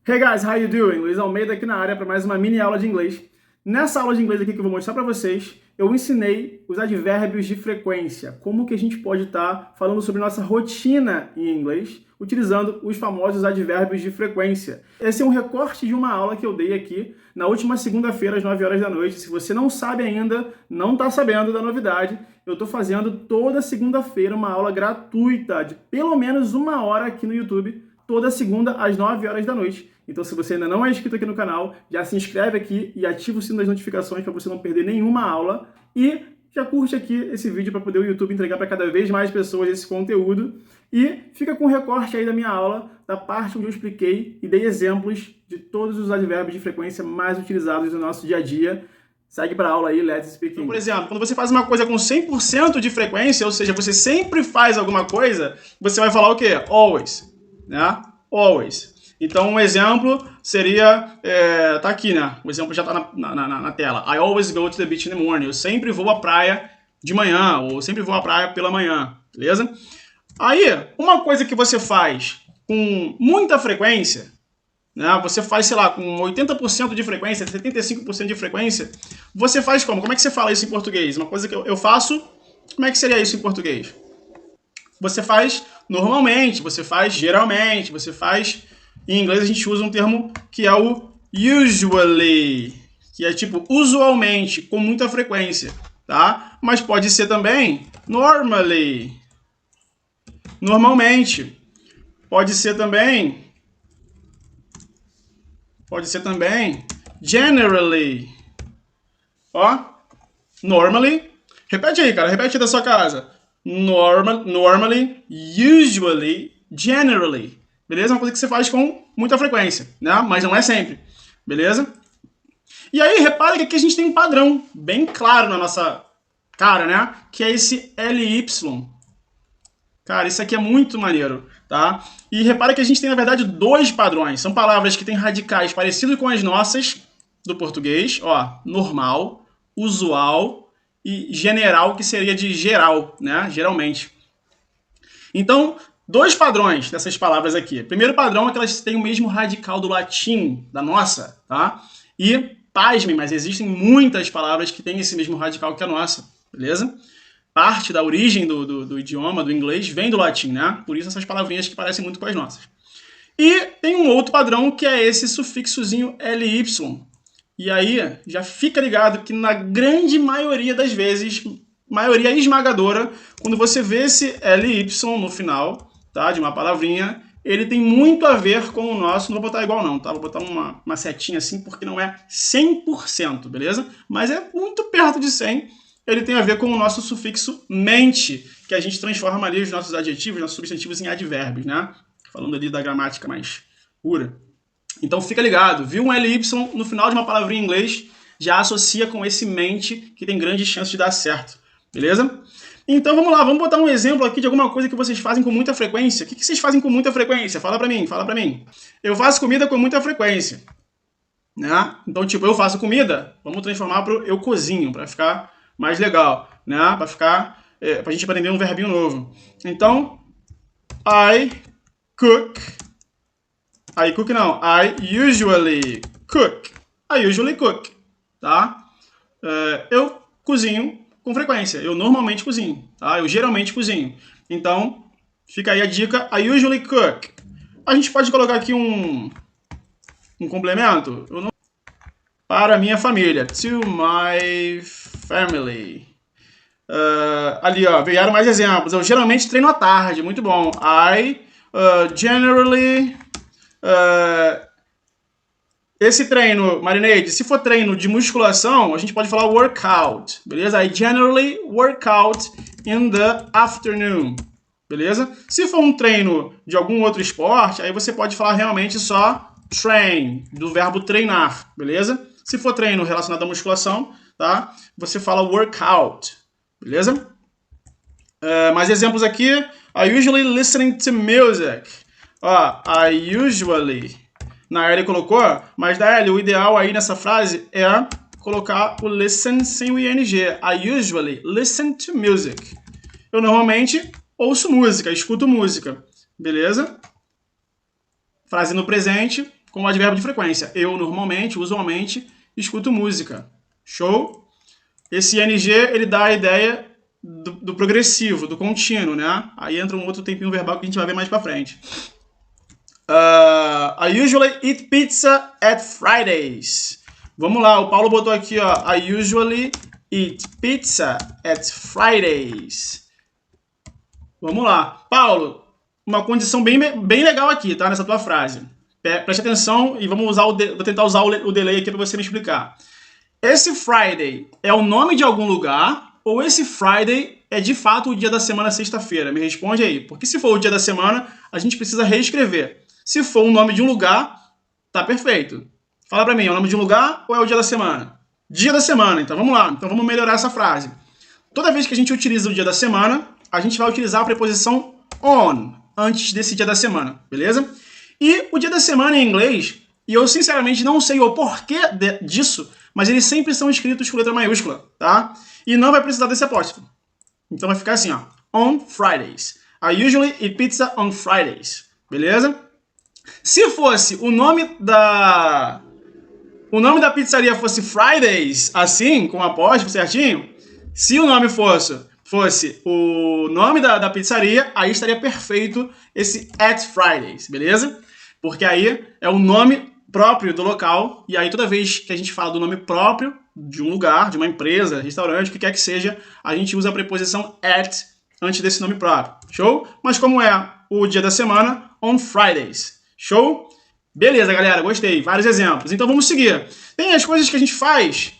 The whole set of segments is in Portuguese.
Hey guys, how you doing? Luiz Almeida aqui na área para mais uma mini aula de inglês. Nessa aula de inglês aqui que eu vou mostrar para vocês, eu ensinei os advérbios de frequência, como que a gente pode estar falando sobre nossa rotina em inglês, utilizando os famosos advérbios de frequência. Esse é um recorte de uma aula que eu dei aqui na última segunda-feira às 9 horas da noite. Se você não sabe ainda, não está sabendo da novidade, eu estou fazendo toda segunda-feira uma aula gratuita de pelo menos 1 hora aqui no YouTube, toda segunda às 9 horas da noite. Então, se você ainda não é inscrito aqui no canal, já se inscreve aqui e ativa o sino das notificações para você não perder nenhuma aula. E já curte aqui esse vídeo para poder o YouTube entregar para cada vez mais pessoas esse conteúdo. E fica com o recorte aí da minha aula, da parte onde eu expliquei e dei exemplos de todos os advérbios de frequência mais utilizados no nosso dia a dia. Segue para a aula aí, let's speak English. Então, por exemplo, quando você faz uma coisa com 100% de frequência, ou seja, você sempre faz alguma coisa, você vai falar o quê? Always, né? Always. Então, um exemplo seria, tá aqui, né? O exemplo já tá na tela. I always go to the beach in the morning. Eu sempre vou à praia de manhã, ou sempre vou à praia pela manhã, beleza? Aí, uma coisa que você faz com muita frequência, né? Você faz, sei lá, com 80% de frequência, 75% de frequência, você faz como? Como é que você fala isso em português? Uma coisa que eu faço, como é que seria isso em português? Você faz normalmente, você faz geralmente, você faz... Em inglês a gente usa um termo que é o usually, que é tipo usualmente, com muita frequência, tá? Mas pode ser também normally, normalmente. Pode ser também generally. Ó, normally. Repete aí, cara, repete aí da sua casa. Normally, usually, generally. Beleza? Uma coisa que você faz com muita frequência, né? Mas não é sempre, beleza? E aí, repara que aqui a gente tem um padrão bem claro na nossa cara, né? Que é esse LY. Cara, isso aqui é muito maneiro, tá? E repara que a gente tem, na verdade, dois padrões. São palavras que têm radicais parecidos com as nossas do português, ó, normal, usual e general, que seria de geral, né? Geralmente. Então, dois padrões dessas palavras aqui. Primeiro padrão é que elas têm o mesmo radical do latim, da nossa, tá? E, pasmem, mas existem muitas palavras que têm esse mesmo radical que a nossa, beleza? Parte da origem do idioma, do inglês, vem do latim, né? Por isso essas palavrinhas que parecem muito com as nossas. E tem um outro padrão que é esse sufixozinho LY. E aí, já fica ligado que na grande maioria das vezes, maioria esmagadora, quando você vê esse LY no final, tá, de uma palavrinha, ele tem muito a ver com o nosso, não vou botar igual não, tá? Vou botar uma setinha assim, porque não é 100%, beleza? Mas é muito perto de 100, ele tem a ver com o nosso sufixo mente, que a gente transforma ali os nossos adjetivos, nossos substantivos em advérbios, né? Falando ali da gramática mais pura. Então fica ligado, viu um LY no final de uma palavrinha em inglês, já associa com esse mente, que tem grande chance de dar certo, beleza? Então vamos lá, vamos botar um exemplo aqui de alguma coisa que vocês fazem com muita frequência. O que vocês fazem com muita frequência? Fala pra mim, fala pra mim. Eu faço comida com muita frequência, né? Então, tipo, eu faço comida, vamos transformar pro eu cozinho, pra ficar mais legal, né? Pra gente aprender um verbinho novo. Então, I cook. I cook não, I usually cook. I usually cook, tá? Eu cozinho com frequência. Eu normalmente cozinho, tá? Eu geralmente cozinho. Então, fica aí a dica, I usually cook. A gente pode colocar aqui um complemento para a minha família. To my family. Ali, ó, vieram mais exemplos. Eu geralmente treino à tarde, muito bom. I generally... esse treino, Marineide, se for treino de musculação, a gente pode falar workout, beleza? I generally work out in the afternoon, beleza? Se for um treino de algum outro esporte, aí você pode falar realmente só train, do verbo treinar, beleza? Se for treino relacionado à musculação, tá? Você fala workout, beleza? Mais exemplos aqui. I usually listening to music. Ó, I usually... Na L colocou, mas da L, o ideal aí nessa frase é colocar o listen sem o ing. I usually listen to music. Eu normalmente ouço música, escuto música. Beleza? Frase no presente, com o advérbio de frequência. Eu normalmente, usualmente, escuto música. Show? Esse ing, ele dá a ideia do progressivo, do contínuo, né? Aí entra um outro tempinho verbal que a gente vai ver mais pra frente. I usually eat pizza at Fridays. Vamos lá, o Paulo botou aqui, ó. I usually eat pizza at Fridays. Vamos lá. Paulo, uma condição bem legal aqui, tá? Nessa tua frase. Preste atenção e vamos vou tentar usar o delay aqui para você me explicar. Esse Friday é o nome de algum lugar ou esse Friday é de fato o dia da semana, sexta-feira? Me responde aí. Porque se for o dia da semana, a gente precisa reescrever. Se for o nome de um lugar, tá perfeito. Fala pra mim, é o nome de um lugar ou é o dia da semana? Dia da semana, então vamos lá. Então vamos melhorar essa frase. Toda vez que a gente utiliza o dia da semana, a gente vai utilizar a preposição on antes desse dia da semana, beleza? E o dia da semana em inglês, e eu sinceramente não sei o porquê disso, mas eles sempre são escritos com letra maiúscula, tá? E não vai precisar desse apóstrofo. Então vai ficar assim, ó. On Fridays. I usually eat pizza on Fridays. Beleza? Se fosse o nome da pizzaria fosse Fridays, assim, com apóstrofo certinho, se o nome fosse o nome da pizzaria, aí estaria perfeito esse at Fridays, beleza? Porque aí é o nome próprio do local, e aí toda vez que a gente fala do nome próprio de um lugar, de uma empresa, restaurante, o que quer que seja, a gente usa a preposição at antes desse nome próprio. Show? Mas como é o dia da semana, on Fridays. Show? Beleza, galera, gostei. Vários exemplos. Então vamos seguir. Tem as coisas que a gente faz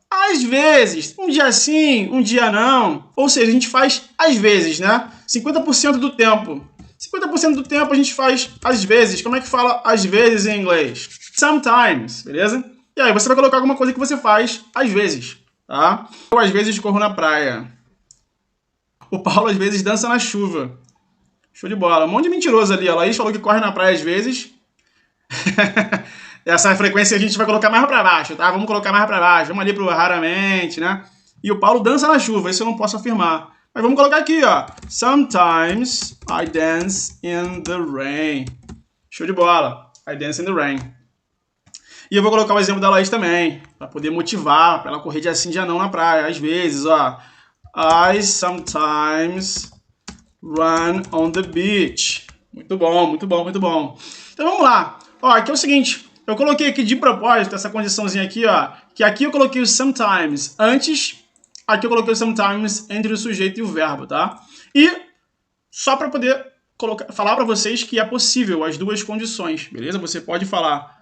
às vezes, um dia sim, um dia não. Ou seja, a gente faz às vezes, né? 50% do tempo. 50% do tempo a gente faz às vezes. Como é que fala às vezes em inglês? Sometimes, beleza? E aí você vai colocar alguma coisa que você faz às vezes, tá? Eu às vezes corro na praia. O Paulo às vezes dança na chuva. Show de bola. Um monte de mentiroso ali. A Laís falou que corre na praia às vezes. Essa frequência a gente vai colocar mais pra baixo, tá? Vamos colocar mais pra baixo. Vamos ali pro raramente, né? E o Paulo dança na chuva. Isso eu não posso afirmar. Mas vamos colocar aqui, ó. Sometimes I dance in the rain. Show de bola. I dance in the rain. E eu vou colocar o exemplo da Laís também, pra poder motivar, pra ela correr dia sim, dia não na praia. Às vezes, ó. I sometimes run on the beach. Muito bom, muito bom, muito bom. Então vamos lá. Ó, aqui é o seguinte. Eu coloquei aqui de propósito essa condiçãozinha aqui, ó. Que aqui eu coloquei o sometimes antes. Aqui eu coloquei o sometimes entre o sujeito e o verbo, tá? E só para poder falar para vocês que é possível as duas condições, beleza? Você pode falar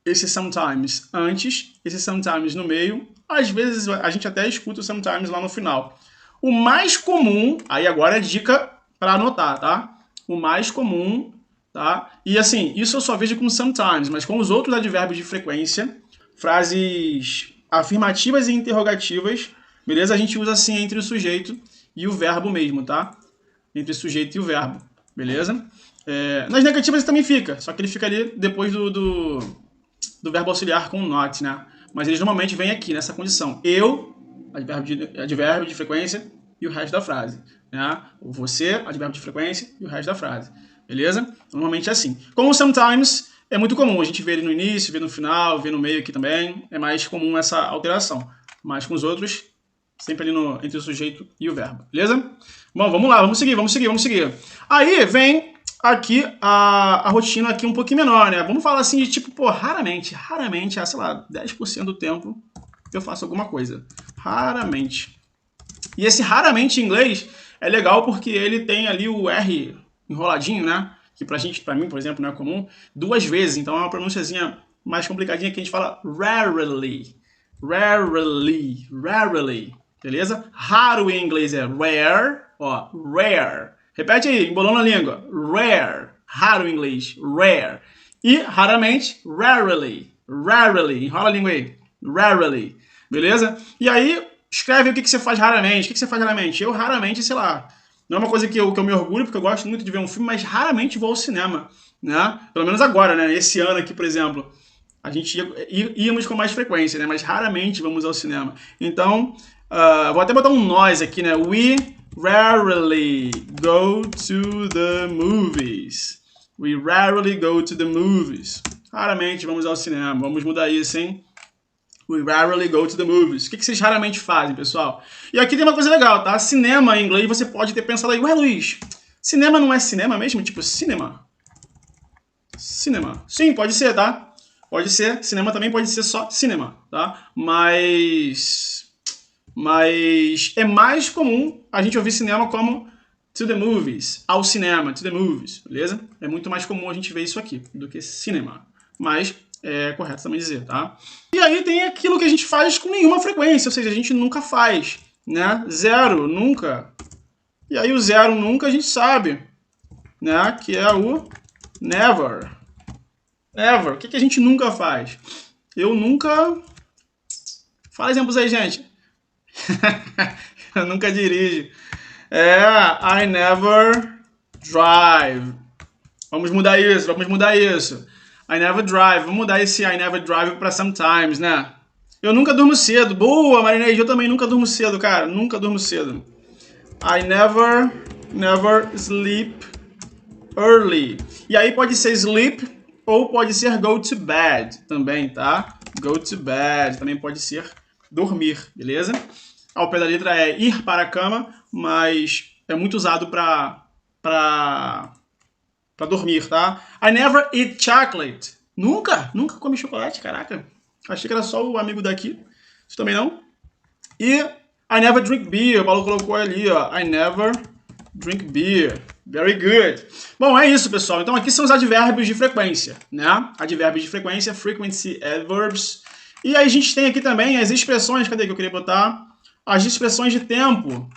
esse sometimes antes, esse sometimes no meio. Às vezes a gente até escuta o sometimes lá no final. O mais comum, aí agora é dica para anotar, tá? O mais comum, tá? E assim, isso eu só vejo com sometimes, mas com os outros advérbios de frequência, frases afirmativas e interrogativas, beleza? A gente usa assim entre o sujeito e o verbo mesmo, tá? Entre o sujeito e o verbo, beleza? Nas negativas também fica, só que ele fica ali depois do verbo auxiliar com not, né? Mas eles normalmente vêm aqui, nessa condição. Eu, advérbio de frequência e o resto da frase, né? O você, advérbio de frequência e o resto da frase, beleza? Normalmente é assim. Como o sometimes é muito comum, a gente vê ele no início, vê no final, vê no meio aqui também, é mais comum essa alteração. Mas com os outros, sempre ali entre o sujeito e o verbo, beleza? Bom, vamos lá, vamos seguir. Aí vem aqui a rotina aqui um pouquinho menor, né? Vamos falar assim de tipo, pô, raramente, sei lá, 10% do tempo eu faço alguma coisa. Raramente. E esse raramente em inglês é legal porque ele tem ali o R enroladinho, né? Que pra mim, por exemplo, não é comum, 2 vezes. Então é uma pronunciazinha mais complicadinha que a gente fala rarely. Rarely. Beleza? Raro em inglês é rare, ó, rare. Repete aí, embolando a língua. Rare. Raro em inglês, rare. E raramente, rarely. Enrola a língua aí. Rarely. Beleza? E aí, escreve o que você faz raramente. O que você faz raramente? Eu raramente, sei lá, não é uma coisa que eu me orgulho, porque eu gosto muito de ver um filme, mas raramente vou ao cinema, né? Pelo menos agora, né? Esse ano aqui, por exemplo, a gente íamos com mais frequência, né? Mas raramente vamos ao cinema. Então, vou até botar um nós aqui, né? We rarely go to the movies. We rarely go to the movies. raramente vamos ao cinema. Vamos mudar isso, hein? We rarely go to the movies. O que vocês raramente fazem, pessoal? E aqui tem uma coisa legal, tá? Cinema em inglês, você pode ter pensado aí, ué, Luiz, cinema não é cinema mesmo? Tipo, cinema. Cinema. Sim, pode ser, tá? Pode ser. Cinema também pode ser só cinema, tá? Mas é mais comum a gente ouvir cinema como to the movies, ao cinema, to the movies, beleza? É muito mais comum a gente ver isso aqui do que cinema. Mas é correto também dizer, tá? E aí tem aquilo que a gente faz com nenhuma frequência, ou seja, a gente nunca faz, né? Zero, nunca. E aí o zero, nunca, a gente sabe, né? Que é o never. Never. O que a gente nunca faz? Eu nunca... Fala exemplos aí, gente. Eu nunca dirijo. I never drive. Vamos mudar isso, vamos mudar isso. I never drive. Vamos mudar esse I never drive para sometimes, né? Eu nunca durmo cedo. Boa, Marineide. Eu também nunca durmo cedo, cara. Nunca durmo cedo. I never sleep early. E aí pode ser sleep ou pode ser go to bed também, tá? Go to bed também pode ser dormir, beleza? Ao pé da letra é ir para a cama, mas é muito usado para dormir, tá? I never eat chocolate. Nunca comi chocolate, caraca. Achei que era só o amigo daqui. Isso também não. E I never drink beer. O Paulo colocou ali, ó. I never drink beer. Very good. Bom, é isso, pessoal. Então aqui são os advérbios de frequência, né? Advérbios de frequência, frequency adverbs. E aí a gente tem aqui também as expressões, cadê que eu queria botar? As expressões de tempo.